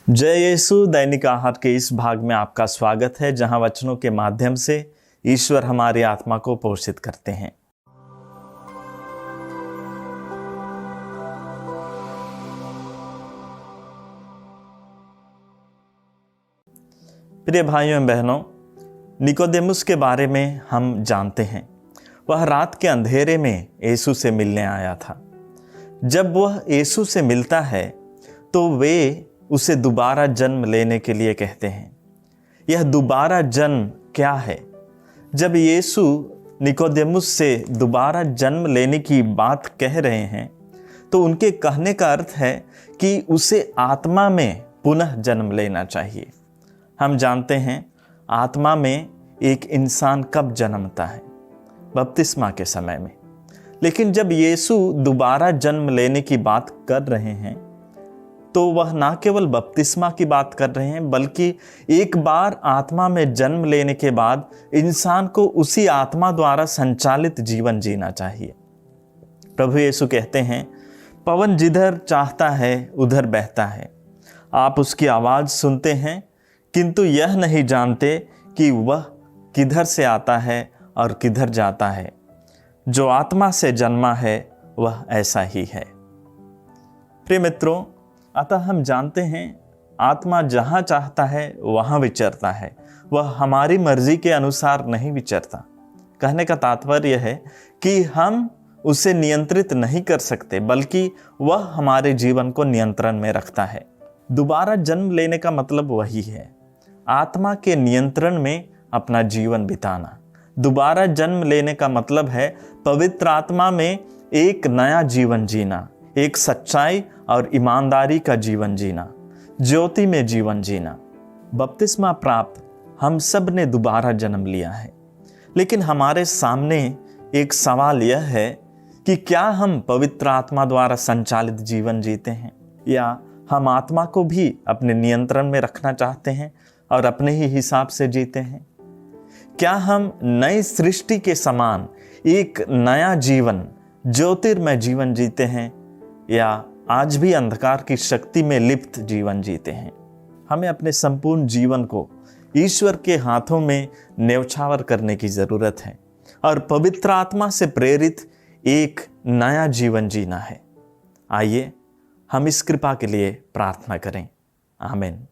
जय यीशु दैनिक आहार के इस भाग में आपका स्वागत है, जहां वचनों के माध्यम से ईश्वर हमारी आत्मा को पोषित करते हैं। प्रिय भाइयों एवं बहनों, निकोदेमुस के बारे में हम जानते हैं। वह रात के अंधेरे में यीशु से मिलने आया था। जब वह यीशु से मिलता है तो वे उसे दोबारा जन्म लेने के लिए कहते हैं। यह दोबारा जन्म क्या है? जब यीशु निकोदेमुस से दोबारा जन्म लेने की बात कह रहे हैं तो उनके कहने का अर्थ है कि उसे आत्मा में पुनः जन्म लेना चाहिए। हम जानते हैं आत्मा में एक इंसान कब जन्मता है? बपतिस्मा के समय में। लेकिन जब यीशु दोबारा जन्म लेने की बात कर रहे हैं तो वह ना केवल बपतिस्मा की बात कर रहे हैं, बल्कि एक बार आत्मा में जन्म लेने के बाद इंसान को उसी आत्मा द्वारा संचालित जीवन जीना चाहिए। प्रभु यीशु कहते हैं, पवन जिधर चाहता है उधर बहता है। आप उसकी आवाज़ सुनते हैं किंतु यह नहीं जानते कि वह किधर से आता है और किधर जाता है। जो आत्मा से जन्मा है वह ऐसा ही है। प्रिय मित्रों, अतः हम जानते हैं आत्मा जहाँ चाहता है वहाँ विचरता है। वह हमारी मर्जी के अनुसार नहीं विचरता। कहने का तात्पर्य है कि हम उसे नियंत्रित नहीं कर सकते, बल्कि वह हमारे जीवन को नियंत्रण में रखता है। दोबारा जन्म लेने का मतलब वही है, आत्मा के नियंत्रण में अपना जीवन बिताना। दोबारा जन्म लेने का मतलब है पवित्र आत्मा में एक नया जीवन जीना, एक सच्चाई और ईमानदारी का जीवन जीना, ज्योति में जीवन जीना। बपतिस्मा प्राप्त हम सब ने दोबारा जन्म लिया है, लेकिन हमारे सामने एक सवाल यह है कि क्या हम पवित्र आत्मा द्वारा संचालित जीवन जीते हैं, या हम आत्मा को भी अपने नियंत्रण में रखना चाहते हैं और अपने ही हिसाब से जीते हैं? क्या हम नई सृष्टि के समान एक नया जीवन, ज्योतिर्मय जीवन जीते हैं, या आज भी अंधकार की शक्ति में लिप्त जीवन जीते हैं? हमें अपने संपूर्ण जीवन को ईश्वर के हाथों में न्यौछावर करने की ज़रूरत है और पवित्र आत्मा से प्रेरित एक नया जीवन जीना है। आइए हम इस कृपा के लिए प्रार्थना करें। आमीन।